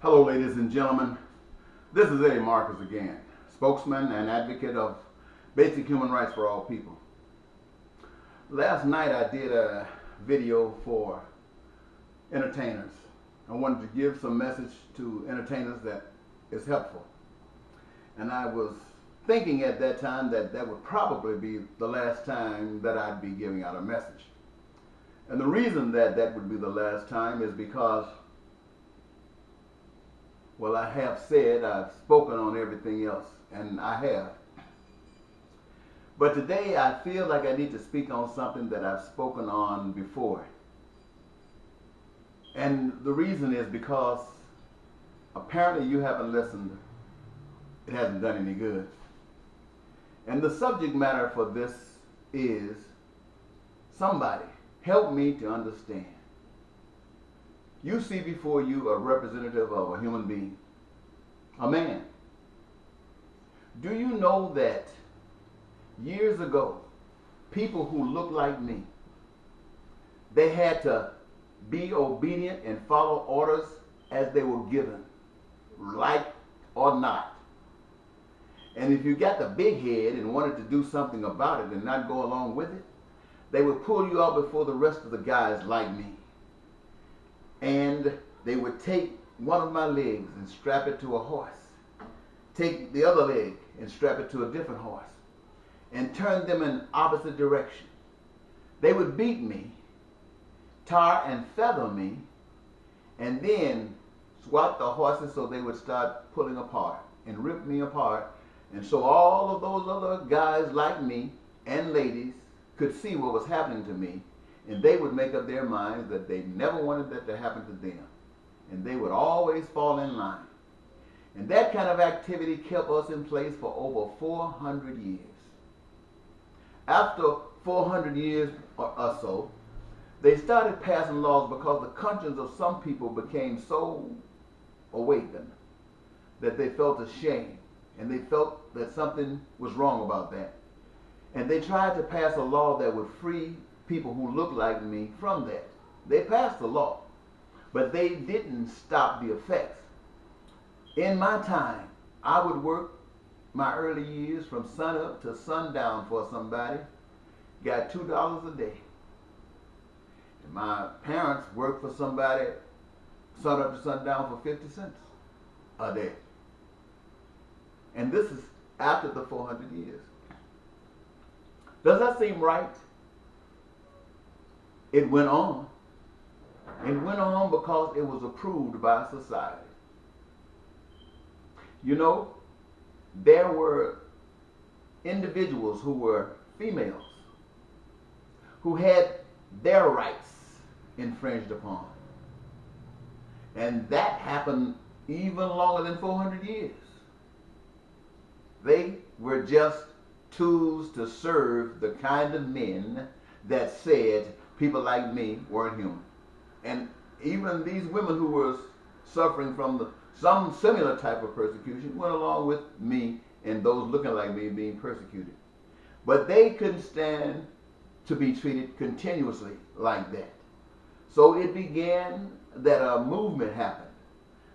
Hello, ladies and gentlemen. This is Eddie Marcus again, spokesman and advocate of basic human rights for all people. Last night I did a video for entertainers. I wanted to give some message to entertainers that is helpful. And I was thinking at that time that that would probably be the last time that I'd be giving out a message. And the reason that that would be the last time is because, well, I have said, I've spoken on everything else, and I have. But today I feel like I need to speak on something that I've spoken on before. And the reason is because apparently you haven't listened. It hasn't done any good. And the subject matter for this is, somebody help me to understand. You see before you a representative of a human being, a man. Do you know that years ago, people who looked like me, they had to be obedient and follow orders as they were given, like or not. And if you got the big head and wanted to do something about it and not go along with it, they would pull you out before the rest of the guys like me. And they would take one of my legs and strap it to a horse, take the other leg and strap it to a different horse, and turn them in opposite direction. They would beat me, tar and feather me, and then swat the horses so they would start pulling apart and rip me apart. And so all of those other guys like me and ladies could see what was happening to me, and they would make up their minds that they never wanted that to happen to them. And they would always fall in line. And that kind of activity kept us in place for over 400 years. After 400 years or so, they started passing laws because the conscience of some people became so awakened that they felt ashamed and they felt that something was wrong about that. And they tried to pass a law that would free people who looked like me from that. They passed the law, but they didn't stop the effects. In my time, I would work my early years from sunup to sundown for somebody, got $2 a day. And my parents worked for somebody sunup to sundown for 50 cents a day. And this is after the 400 years. Does that seem right? It went on. It went on because it was approved by society. You know, there were individuals who were females who had their rights infringed upon. And that happened even longer than 400 years. They were just tools to serve the kind of men that said people like me weren't human. And even these women who were suffering from some similar type of persecution went along with me and those looking like me being persecuted. But they couldn't stand to be treated continuously like that. So it began that a movement happened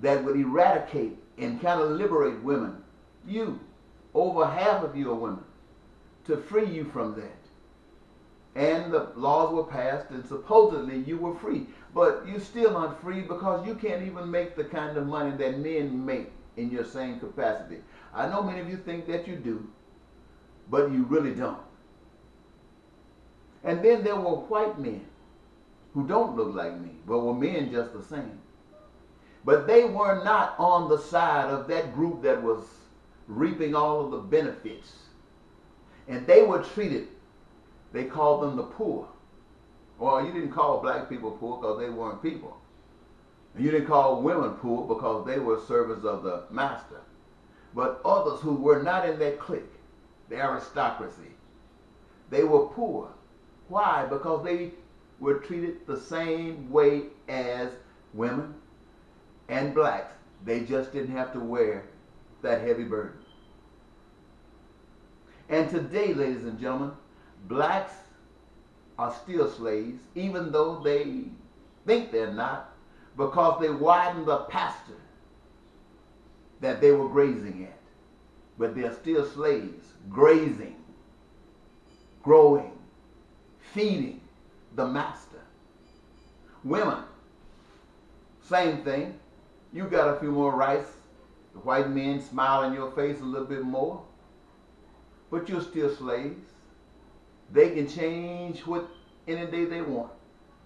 that would eradicate and kind of liberate women. You, over half of you are women, to free you from that. And the laws were passed and supposedly you were free. But you still aren't free because you can't even make the kind of money that men make in your same capacity. I know many of you think that you do, but you really don't. And then there were white men who don't look like me, but were men just the same. But they were not on the side of that group that was reaping all of the benefits. And they were treated, they called them the poor. Or you didn't call black people poor because they weren't people. And you didn't call women poor because they were servants of the master. But others who were not in that clique, the aristocracy, they were poor. Why? Because they were treated the same way as women and blacks. They just didn't have to wear that heavy burden. And today, ladies and gentlemen, blacks are still slaves, even though they think they're not, because they widen the pasture that they were grazing at. But they're still slaves, grazing, growing, feeding the master. Women, same thing. You got a few more rights. The white men smile in your face a little bit more. But you're still slaves. They can change what any day they want.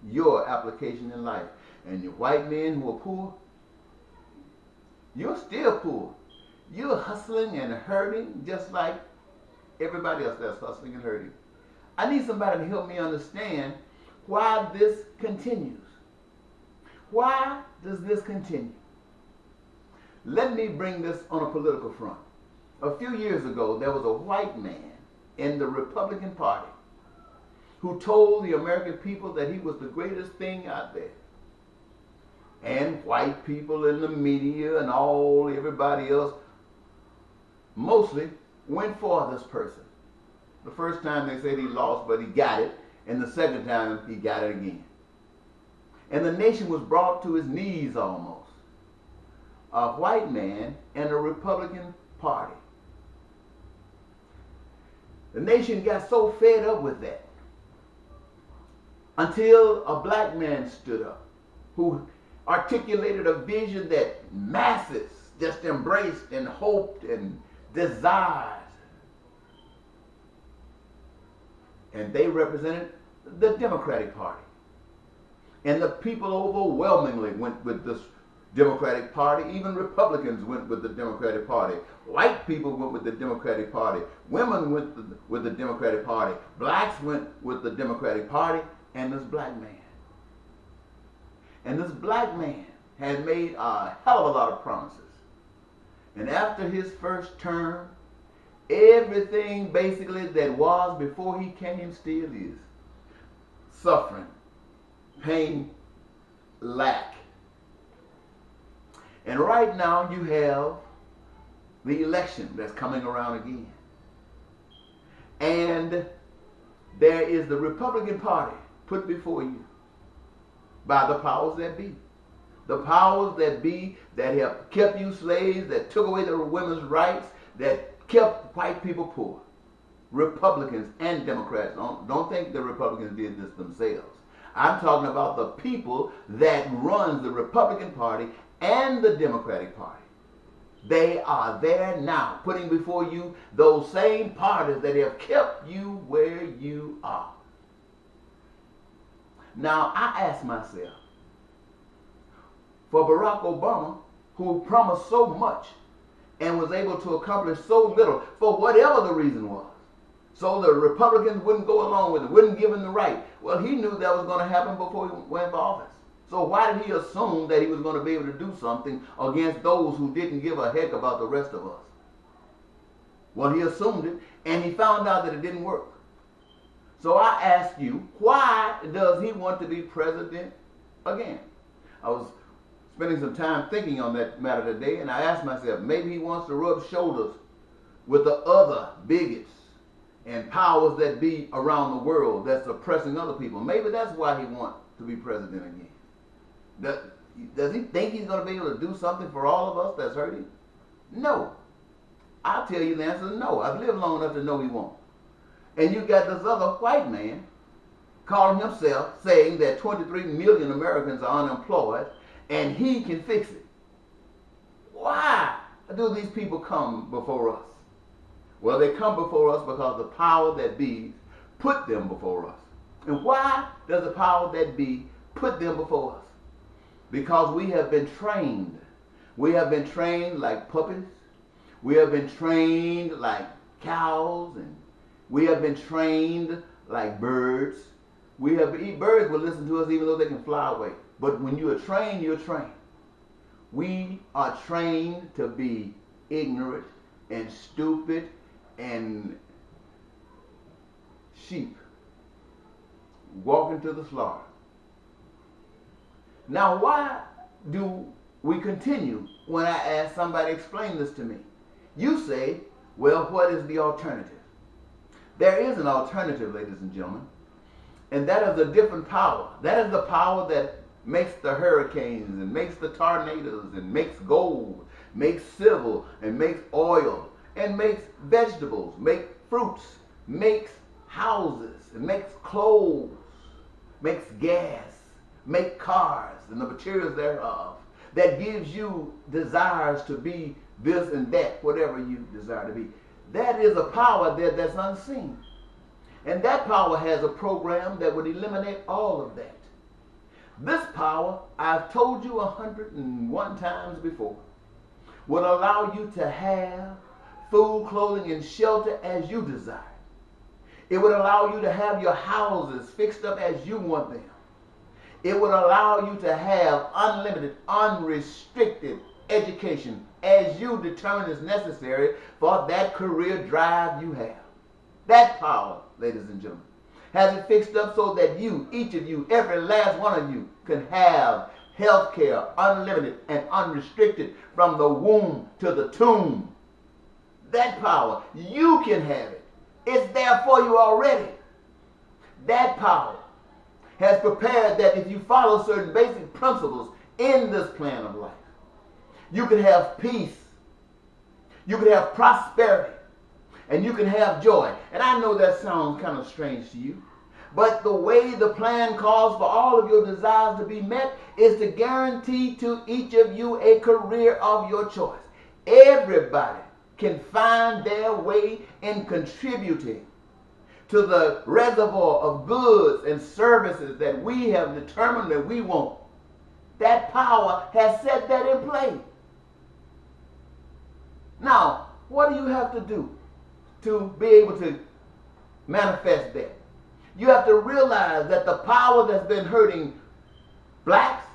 Your application in life. And your white men who are poor, you're still poor. You're hustling and hurting just like everybody else that's hustling and hurting. I need somebody to help me understand why this continues. Why does this continue? Let me bring this on a political front. A few years ago, there was a white man in the Republican Party who told the American people that he was the greatest thing out there. And white people in the media and everybody else mostly went for this person. The first time they said he lost, but he got it. And the second time he got it again. And the nation was brought to his knees almost. A white man and a Republican Party. The nation got so fed up with that until a black man stood up who articulated a vision that masses just embraced and hoped and desired. And they represented the Democratic Party. And the people overwhelmingly went with this Democratic Party. Even Republicans went with the Democratic Party. White people went with the Democratic Party. Women went with the Democratic Party. Blacks went with the Democratic Party. And this black man. And this black man had made a hell of a lot of promises. And after his first term, everything basically that was before he came still is. Suffering, pain, lack. And right now you have the election that's coming around again. And there is the Republican Party put before you by the powers that be. The powers that be that have kept you slaves, that took away the women's rights, that kept white people poor. Republicans and Democrats. Don't think the Republicans did this themselves. I'm talking about the people that runs the Republican Party and the Democratic Party. They are there now, putting before you those same parties that have kept you where you are. Now, I ask myself, for Barack Obama, who promised so much and was able to accomplish so little, for whatever the reason was, so the Republicans wouldn't go along with it, wouldn't give him the right. Well, he knew that was going to happen before he went for office. So why did he assume that he was going to be able to do something against those who didn't give a heck about the rest of us? Well, he assumed it, and he found out that it didn't work. So I ask you, why does he want to be president again? I was spending some time thinking on that matter today, and I asked myself, maybe he wants to rub shoulders with the other bigots and powers that be around the world that's oppressing other people. Maybe that's why he wants to be president again. Does he think he's going to be able to do something for all of us that's hurting? No. I'll tell you the answer is no. I've lived long enough to know he won't. And you got this other white man calling himself, saying that 23 million Americans are unemployed and he can fix it. Why do these people come before us? Well, they come before us because the power that be put them before us. And why does the power that be put them before us? Because we have been trained. We have been trained like puppies. We have been trained like cows, and we have been trained like birds. Birds will listen to us even though they can fly away. But when you are trained, you're trained. We are trained to be ignorant and stupid and sheep walking to the slaughter. Now, why do we continue when I ask somebody to explain this to me? You say, well, what is the alternative? There is an alternative, ladies and gentlemen, and that is a different power. That is the power that makes the hurricanes and makes the tornadoes and makes gold. makes silver, and makes oil, and makes vegetables, makes fruits, makes houses, and makes clothes, makes gas, makes cars, and the materials thereof, that gives you desires to be this and that, whatever you desire to be. That is a power there that's unseen. And that power has a program that would eliminate all of that. This power, I've told you 101 times before, will allow you to have food, clothing, and shelter as you desire. It would allow you to have your houses fixed up as you want them. It would allow you to have unlimited, unrestricted education as you determine is necessary for that career drive you have. That power, ladies and gentlemen, has it fixed up so that you, each of you, every last one of you, can have health care, unlimited and unrestricted, from the womb to the tomb. That power, you can have it. It's there for you already. That power has prepared that if you follow certain basic principles in this plan of life, you can have peace, you can have prosperity, and you can have joy. And I know that sounds kind of strange to you, but the way the plan calls for all of your desires to be met is to guarantee to each of you a career of your choice. Everybody can find their way in contributing to the reservoir of goods and services that we have determined that we want. That power has set that in play. Now, what do you have to do to be able to manifest that? You have to realize that the power that's been hurting blacks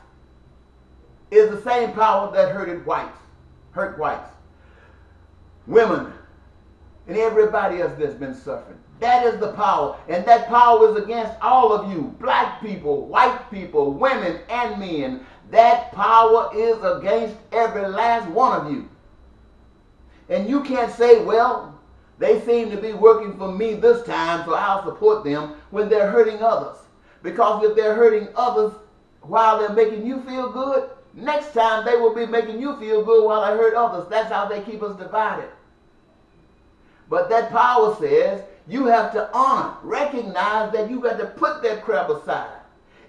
is the same power that hurt whites, women, and everybody else that's been suffering. That is the power, and that power is against all of you, black people, white people, women, and men. That power is against every last one of you. And you can't say, well, they seem to be working for me this time, so I'll support them, when they're hurting others. Because if they're hurting others while they're making you feel good, next time they will be making you feel good while they hurt others. That's how they keep us divided. But that power says you have to honor, recognize that you got to put that crap aside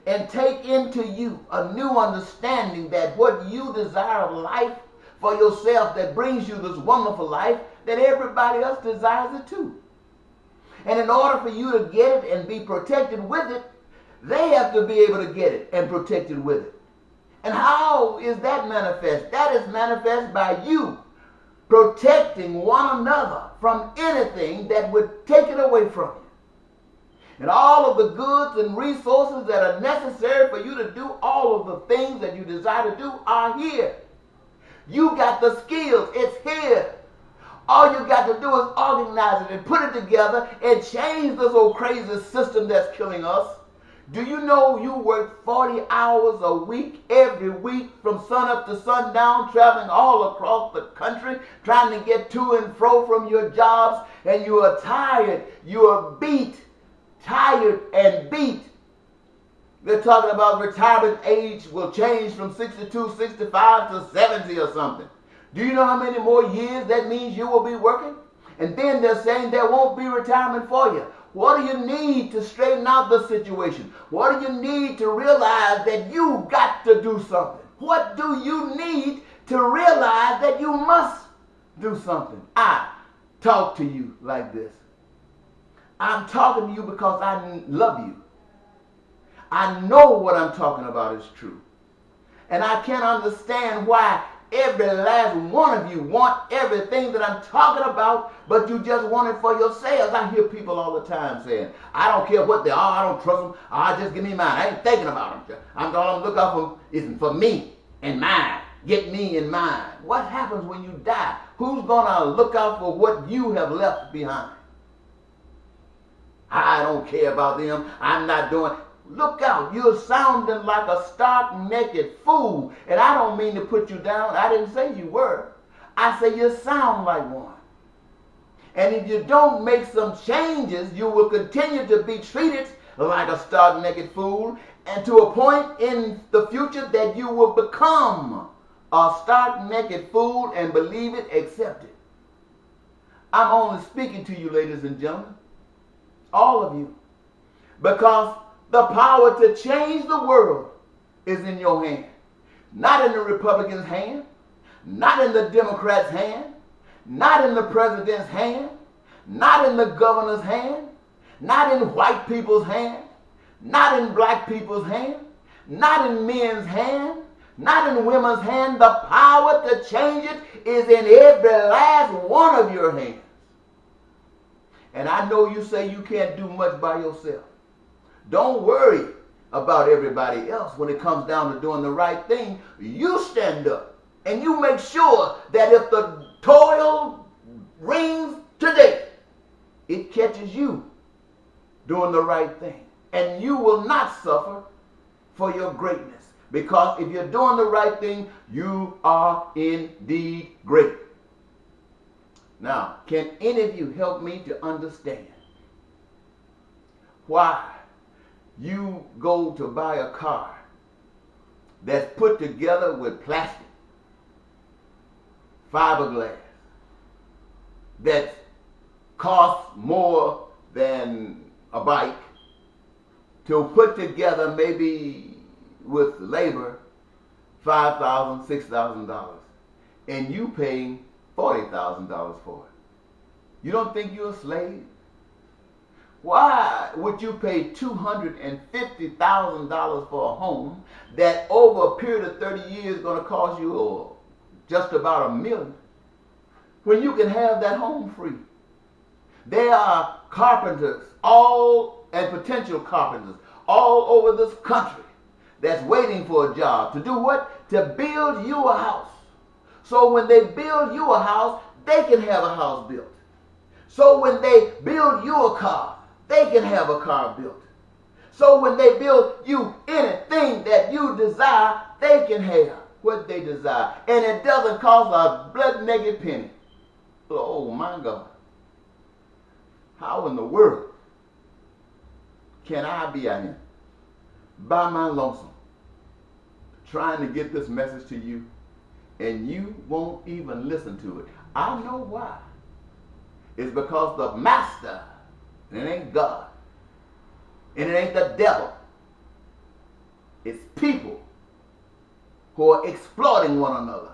and take into you a new understanding that what you desire of life for yourself that brings you this wonderful life, that everybody else desires it too. And in order for you to get it and be protected with it, they have to be able to get it and protected with it. And how is that manifest? That is manifest by you protecting one another from anything that would take it away from you. And all of the goods and resources that are necessary for you to do all of the things that you desire to do are here. You got the skills. It's here. All you got to do is organize it and put it together and change this old crazy system that's killing us. Do you know you work 40 hours a week, every week, from sun up to sundown, traveling all across the country, trying to get to and fro from your jobs, and you are tired, you are beat, tired and beat. They're talking about retirement age will change from 62, 65 to 70 or something. Do you know how many more years that means you will be working? And then they're saying there won't be retirement for you. What do you need to straighten out the situation? What do you need to realize that you got to do something? What do you need to realize that you must do something? I talk to you like this. I'm talking to you because I love you. I know what I'm talking about is true. And I can't understand why every last one of you want everything that I'm talking about, but you just want it for yourselves. I hear people all the time saying, I don't care what they are, I don't trust them, just give me mine. I ain't thinking about them. I'm going to look out for is for me and mine. Get me and mine. What happens when you die? Who's going to look out for what you have left behind? I don't care about them. I'm not doing. Look out, you're sounding like a stark-naked fool. And I don't mean to put you down. I didn't say you were. I say you sound like one. And if you don't make some changes, you will continue to be treated like a stark-naked fool, and to a point in the future that you will become stark naked fool and believe it, accept it. I'm only speaking to you, ladies and gentlemen, all of you, because the power to change the world is in your hand. Not in the Republicans' hand, not in the Democrats' hand, not in the president's hand, not in the governor's hand, not in white people's hand, not in black people's hand, not in men's hand, not in women's hand. The power to change it is in every last one of your hands. And I know you say you can't do much by yourself. Don't worry about everybody else. When it comes down to doing the right thing, you stand up and you make sure that if the toil rings today, it catches you doing the right thing. And you will not suffer for your greatness. Because if you're doing the right thing, you are indeed great. Now, can any of you help me to understand why you go to buy a car that's put together with plastic, fiberglass, that costs more than a bike, to put together maybe with labor $5,000, $6,000, and you paying $40,000 for it? You don't think you're a slave? Why would you pay $250,000 for a home that over a period of 30 years is going to cost you just about $1 million, when you can have that home free? There are carpenters, and potential carpenters all over this country that's waiting for a job to do what? To build you a house. So when they build you a house, they can have a house built. So when they build you a car, they can have a car built. So when they build you anything that you desire, they can have what they desire. And it doesn't cost a blood naked penny. Oh my God. How in the world can I be out here by my lonesome trying to get this message to you, and you won't even listen to it? I know why. It's because the master, and it ain't God, and it ain't the devil, it's people who are exploiting one another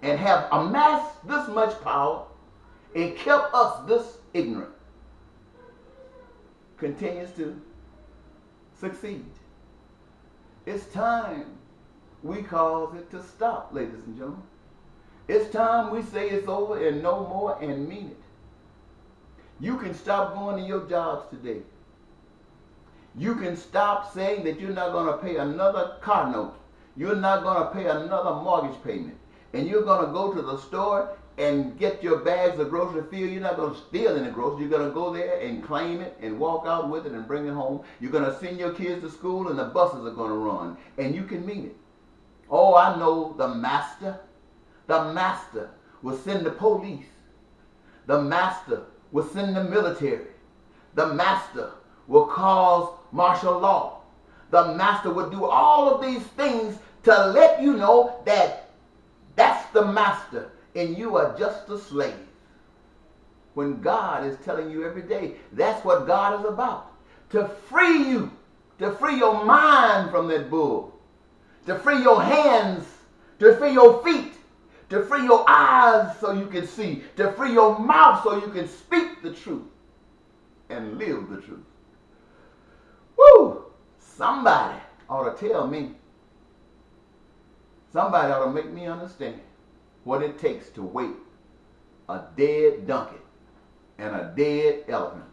and have amassed this much power and kept us this ignorant, continues to succeed. It's time we cause it to stop, ladies and gentlemen. It's time we say it's over and no more and mean it. You can stop going to your jobs today. You can stop saying that you're not going to pay another car note. You're not going to pay another mortgage payment. And you're going to go to the store and get your bags of grocery filled. You're not going to steal any groceries. You're going to go there and claim it and walk out with it and bring it home. You're going to send your kids to school and the buses are going to run. And you can mean it. Oh, I know the master. The master will send the police. The master will send the military. The master will cause martial law. The master will do all of these things to let you know that that's the master and you are just a slave. When God is telling you every day, that's what God is about. To free you, to free your mind from that bull, to free your hands, to free your feet, to free your eyes so you can see, to free your mouth so you can speak the truth and live the truth. Woo! Somebody ought to tell me. Somebody ought to make me understand what it takes to wait a dead donkey and a dead elephant